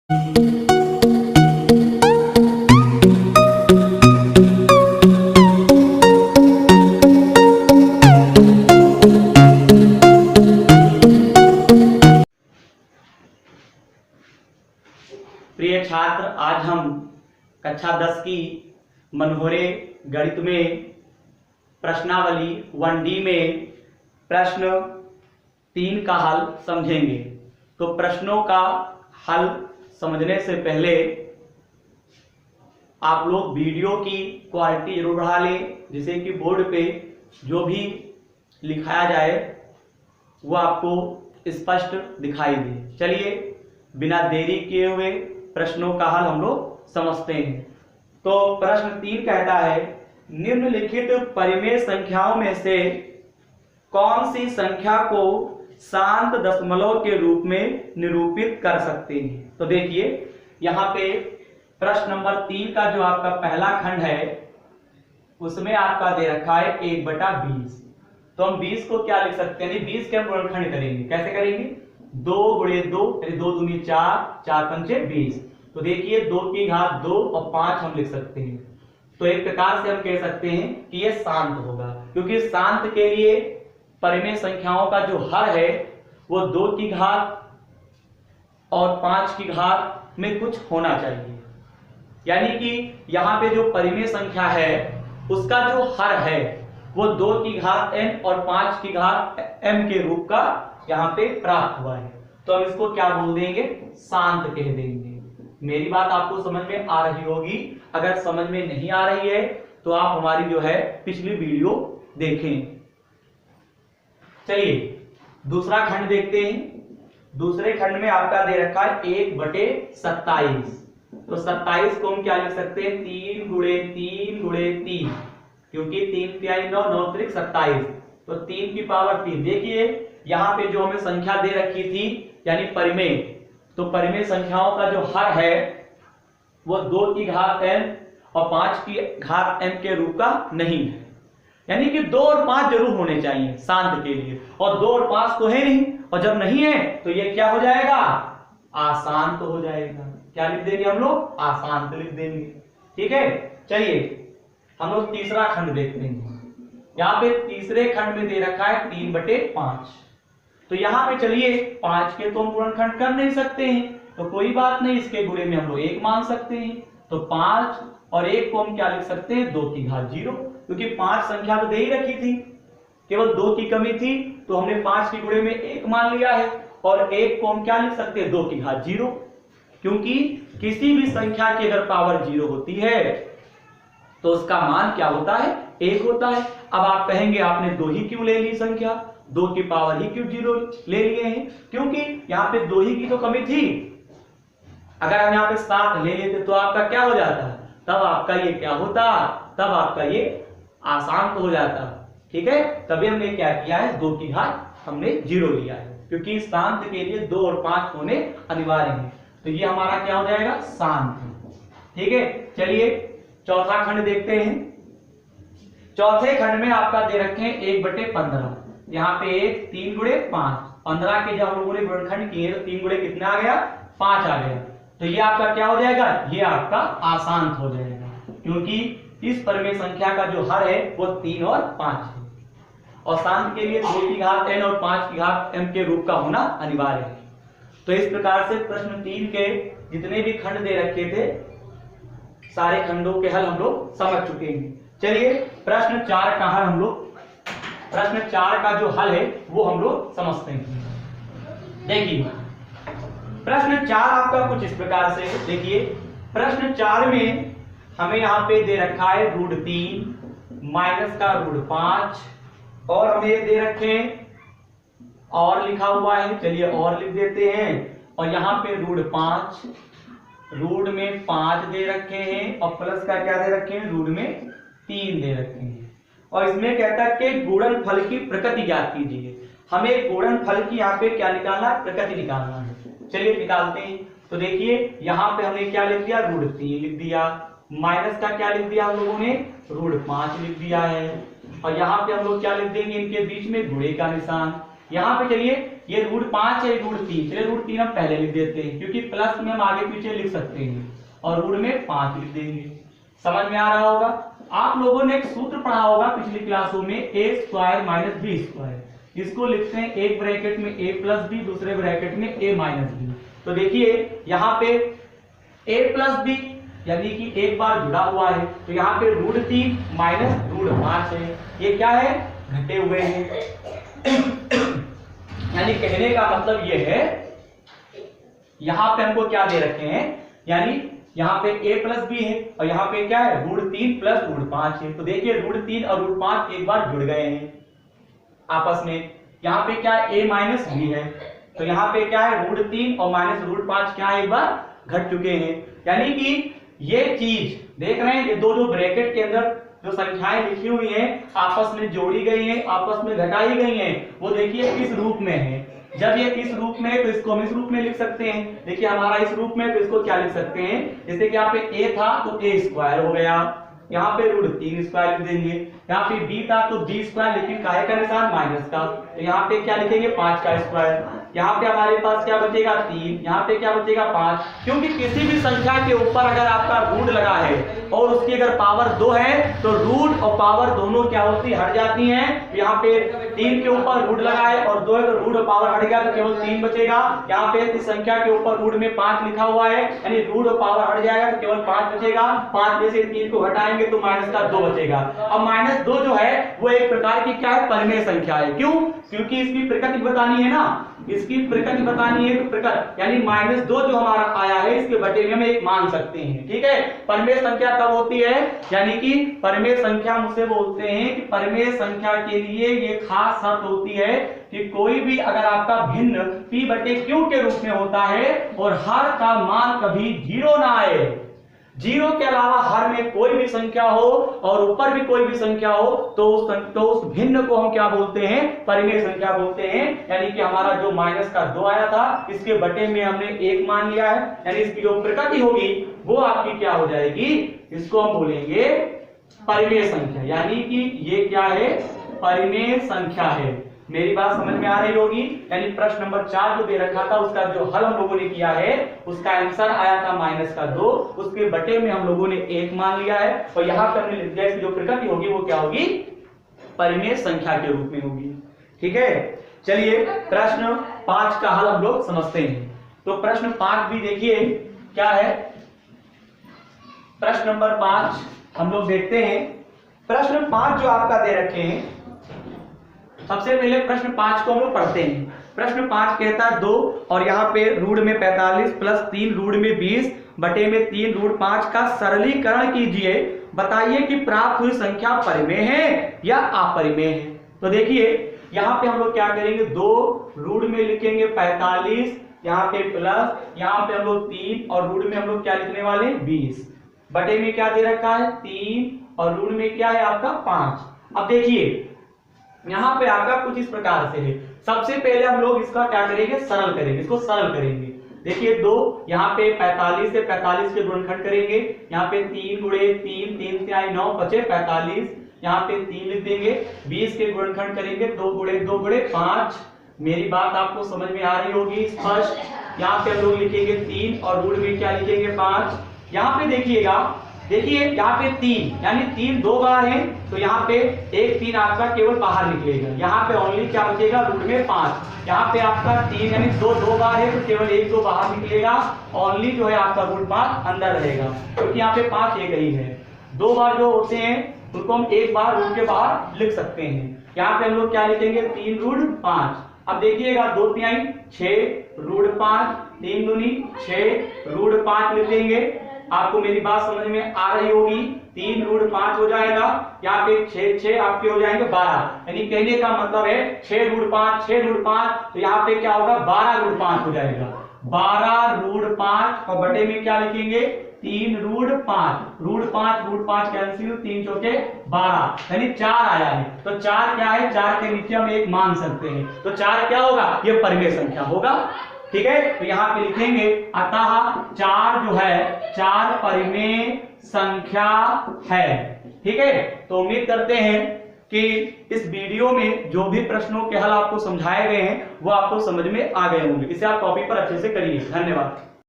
प्रिय छात्र, आज हम कक्षा 10 की मनोहरे गणित में प्रश्नावली 1D में प्रश्न 3 का हल समझेंगे। तो प्रश्नों का हल समझने से पहले आप लोग वीडियो की क्वालिटी जरूर बढ़ा लें, जिससे कि बोर्ड पे जो भी लिखाया जाए वो आपको स्पष्ट दिखाई दे। चलिए बिना देरी किए हुए प्रश्नों का हल हम लोग समझते हैं। तो प्रश्न 3 कहता है, निम्नलिखित परिमेय संख्याओं में से कौन सी संख्या को शांत दशमलव के रूप में निरूपित कर सकते हैं। तो देखिए यहाँ पे प्रश्न नंबर 3 का जो आपका पहला खंड है उसमें आपका दे रखा है 1/20। तो हम 20 को क्या लिख सकते हैं, 20 के हम गुणनखंड करेंगे। कैसे करेंगे, 2 × 2 यानी 2 दूनी 4, 4 पंचे 20। तो देखिए 2 की घात 2 और 5 हम लिख सकते हैं। तो एक प्रकार से हम कह सकते हैं कि यह शांत होगा, क्योंकि शांत के लिए परिमेय संख्याओं का जो हर है वो 2 की घात और 5 की घात में कुछ होना चाहिए। यानी कि यहाँ पे जो परिमेय संख्या है उसका जो हर है वो 2 की घात n और 5 की घात m के रूप का यहाँ पे प्राप्त हुआ है। तो हम इसको क्या बोल देंगे, शांत कह देंगे। मेरी बात आपको समझ में आ रही होगी। अगर समझ में नहीं आ रही है तो आप हमारी जो है पिछली वीडियो देखें। चलिए दूसरा खंड देखते हैं। दूसरे खंड में आपका दे रखा है 1/27। तो 27 को हम क्या लिख सकते हैं, 3 × 3 × 3, क्योंकि 3 तिहाई 9, 9 त्रिक 27। तो 3 की पावर 3। देखिए यहाँ पे जो हमें संख्या दे रखी थी यानी परिमेय, तो परिमेय संख्याओं का जो हर है वो 2 की घात n और 5 की घात m के रूप का नहीं है। यानी कि 2 और 5 जरूर होने चाहिए शांत के लिए, और 2 और 5 तो है नहीं, और जब नहीं है तो ये क्या हो जाएगा, अशांत हो जाएगा। क्या लिख देंगे हम लोग, अशांत लिख देंगे। ठीक है, चलिए हम लोग तीसरा खंड देखते हैं। यहाँ पे तीसरे खंड में दे रखा है 3/5। तो यहाँ पे चलिए 5 के तो हम गुणनखंड कर नहीं सकते हैं, तो कोई बात नहीं, इसके गुणे में हम लोग 1 मान सकते हैं। तो 5 और 1 को हम क्या लिख सकते हैं, 2 की घात 0, क्योंकि 5 संख्या तो दे ही रखी थी, केवल 2 की कमी थी, तो हमने 5 के गुणे में 1 मान लिया है। और 1 को हम क्या लिख सकते हैं, 2 की घात 0, क्योंकि किसी भी संख्या की अगर पावर 0 होती है तो उसका मान क्या होता है, 1 होता है। अब आप कहेंगे आपने 2 ही क्यों ले ली संख्या, 2 की पावर ही क्यों 0 ले लिए हैं, क्योंकि यहाँ पे 2 ही की तो कमी थी। अगर हम यहाँ पे 7 ले लेते तो आपका क्या हो जाता, तब आपका ये क्या होता, तब आपका ये अशांत हो जाता। ठीक है, तभी हमने क्या किया है, 2 की घात हमने 0 लिया है, क्योंकि शांत के लिए 2 और 5 होने अनिवार्य है। तो ये हमारा क्या हो जाएगा, शांत। ठीक है, चलिए चौथा खंड देखते हैं। चौथे खंड में आपका दे रखे हैं 1/15। यहाँ पे 3 × 5, 15 के जब हम लोगों ने गुणनखंड किए तो 3 गुणे कितना आ गया, 5 आ गया। तो ये आपका क्या हो जाएगा, ये आपका अशांत हो जाएगा, क्योंकि इस परिमेय संख्या का जो हर है वो 3 और 5 है, और शांत के लिए 2 की घात n और 5 की घात m के रूप का होना अनिवार्य है। तो इस प्रकार से प्रश्न 3 के जितने भी खंड दे रखे थे सारे खंडों के हल हम लोग समझ चुके हैं। चलिए प्रश्न 4 का हल हम लोग, प्रश्न 4 का जो हल है वो हम लोग समझते हैं। देखिए प्रश्न 4 आपका कुछ इस प्रकार से, देखिए प्रश्न 4 में हमें यहाँ पे दे रखा है √3 माइनस का √5, और हमें दे रखे और लिखा हुआ है, चलिए और लिख देते हैं। और यहाँ पे √5, रूट में 5 दे रखे हैं, और प्लस का क्या दे रखे हैं, रूट में 3 दे रखे हैं। और इसमें कहता है कि गुणनफल की प्रकृति ज्ञात कीजिए। हमें गुणनफल की यहाँ पे क्या निकालना है, प्रकृति निकालना है। चलिए निकालते हैं। तो देखिए यहाँ पे हमने क्या लिख दिया, √3 लिख दिया, माइनस का क्या लिख दिया हम लोगों ने, √5 लिख दिया है, और यहाँ पे हम लोग क्या लिख देंगे, इनके बीच में गुणे का निशान। यहाँ पे चलिए ये √5 है, √3, चलिए √3 हम पहले लिख देते हैं क्योंकि प्लस में हम आगे पीछे लिख सकते हैं, और रूट में 5 लिख देंगे। समझ में आ रहा होगा। आप लोगों ने एक सूत्र पढ़ा होगा पिछली क्लासों में, a² - b²। इसको लिखते हैं एक ब्रैकेट में a + b, दूसरे ब्रैकेट में a - b। तो देखिए यहाँ पे a + b यानी कि एक बार जुड़ा हुआ है, तो यहाँ पे √3 - √5 है, ये क्या है, घटे हुए हैं। यानी कहने का मतलब ये है, यहाँ पे हमको क्या दे रखे हैं, यानी यहाँ पे a + b है और यहाँ पे क्या है, √3 + √5 है। तो देखिए √3 और √5 एक बार जुड़ गए हैं आपस में। यहाँ पे क्या है, a - b है, तो यहाँ पे क्या है, √3 और -√5 क्या है, एक बार घट चुके हैं। यानी कि ये चीज देख रहे हैं, ये दो जो ब्रैकेट के अंदर जो संख्याएं लिखी हुई हैं आपस में जोड़ी गई हैं, आपस में घटाई गई हैं, वो देखिए किस रूप में है। जब ये इस रूप में है तो इसको हम इस रूप में लिख सकते हैं। देखिए हमारा इस रूप में, तो इसको क्या लिख सकते हैं, जैसे कि यहाँ पे a था तो a² हो गया, यहाँ पे √3² लिख देंगे, यहाँ पे b था तो b², लेकिन काहे का निशान, माइनस का, तो यहाँ पे क्या लिखेंगे, 5²। यहाँ पे हमारे पास क्या बचेगा, 3, यहाँ पे क्या बचेगा, 5। क्योंकि किसी भी संख्या के ऊपर अगर आपका रूट लगा है और उसकी अगर पावर 2 है तो रूट और पावर दोनों क्या होती है, हट जाती हैं। तो यहाँ पे 3 के ऊपर रूट लगा है और 2 है तो रूट और पावर हट गया तो केवल 3 बचेगा। यहाँ पे इस संख्या के ऊपर रूट में 5 लिखा हुआ है, यानी रूट और पावर हट जाएगा तो केवल 5 बचेगा। 5 में से 3 को हटाएंगे तो -2 बचेगा। अब -2 जो है वो एक प्रकार की क्या है, परिमेय संख्या है। क्यों, क्योंकि इसकी प्रकृति बतानी है ना, इसकी प्रकृति बतानी है, तो प्रकृति यानी -2 जो हमारा आया है इसके बटे में हम 1 मान सकते हैं। ठीक है, परिमेय संख्या कब होती है, यानी कि परिमेय संख्या मुझसे बोलते हैं कि परिमेय संख्या के लिए ये खास शर्त होती है कि कोई भी अगर आपका भिन्न p/q के रूप में होता है और हर का मान कभी 0 ना आए, 0 के अलावा हर में कोई भी संख्या हो और ऊपर भी कोई भी संख्या हो, तो उस भिन्न को हम क्या बोलते हैं, परिमेय संख्या बोलते हैं। यानी कि हमारा जो -2 आया था इसके बटे में हमने 1 मान लिया है, यानी इसकी जो प्रकृति होगी वो आपकी क्या हो जाएगी, इसको हम बोलेंगे परिमेय संख्या। यानी कि ये क्या है, परिमेय संख्या है। मेरी बात समझ में आ रही होगी। यानी प्रश्न नंबर 4 जो दे रखा था उसका जो हल हम लोगों ने किया है उसका आंसर आया था -2, उसके बटे में हम लोगों ने 1 मान लिया है और यहाँ पे हमने लिख दिया इसकी जो प्रकृति होगी वो क्या होगी, परिमेय संख्या के रूप में होगी। ठीक है, चलिए प्रश्न 5 का हल हम लोग समझते हैं। तो प्रश्न 5 भी देखिए क्या है, प्रश्न नंबर 5 हम लोग देखते हैं। प्रश्न 5 जो आपका दे रखे हैं, सबसे पहले प्रश्न 5 को हम लोग पढ़ते हैं। प्रश्न 5 कहता है 2 और यहाँ पे रूट में 45 + 3 रूट में 20 बटे में 3 √5 का सरलीकरण कीजिए, बताइए कि प्राप्त हुई संख्या परिमेय है या अपरिमेय है। तो देखिए यहाँ पे हम लोग क्या करेंगे, 2 रूट में लिखेंगे 45, यहाँ पे प्लस, यहाँ पे हम लोग 3 और रूट में हम लोग क्या लिखने वाले, 20 बटे में क्या दे रखा है, 3 और रूट में क्या है आपका 5। अब देखिए यहाँ पे आपका कुछ इस प्रकार से है। सबसे पहले हम लोग इसका क्या करेंगे, सरल करेंगे, इसको सरल करेंगे। देखिए 2 यहाँ पे 45 से 45 के गुणनखंड करेंगे, यहाँ पे 3 × 3, 3 से आई 9 बचे 45, यहाँ पे 3 लिख देंगे, 20 के गुणनखंड करेंगे 2 × 2 × 5। मेरी बात आपको समझ में आ रही होगी स्पष्ट। यहाँ पे हम लोग लिखेंगे 3 और रूट में क्या लिखेंगे 5। यहाँ पे देखिएगा, देखिए यहाँ पे 3 यानी 3 2 बार है तो यहाँ पे 1 3 आपका केवल बाहर निकलेगा, यहाँ पे ओनली क्या बचेगा, रूट में 5। यहाँ पे आपका 3 यानी 2 बार है तो केवल 1 2 बाहर निकलेगा, ओनली जो है आपका रूट 5 अंदर रहेगा, क्योंकि यहाँ पे 5 एक ही है। 2 बार जो होते हैं उनको हम 1 बार रूट के बाहर लिख सकते हैं। यहाँ पे हम लोग क्या लिखेंगे, 3 रूट 5। अब देखिएगा 2 3 6 रूट 5, 3 दूनी 6 रूट 5 लिख देंगे। आपको मेरी बात समझ में आ रही होगी। 3 रूट 5 हो जाएगा, यहाँ पे 6 आपके हो जाएंगे 12, यानी कहने का मतलब है 6 रूट 5, तो यहाँ पे क्या होगा, 12 रूट 5 हो जाएगा। 12 रूट 5 और बटे में क्या लिखेंगे, 3 रूट 5, रूट 5 कैंसिल, 3 चौके 12, यानी 4 आया है। तो 4 क्या है, 4 के नीचे हम 1 मान सकते हैं, तो 4 क्या होगा, ये परिमेय संख्या होगा। ठीक है, तो यहाँ पे लिखेंगे अतः 4 जो है 4 परिमेय संख्या है। ठीक है, तो उम्मीद करते हैं कि इस वीडियो में जो भी प्रश्नों के हल आपको समझाए गए हैं वो आपको समझ में आ गए होंगे। इसे आप कॉपी पर अच्छे से करिए। धन्यवाद।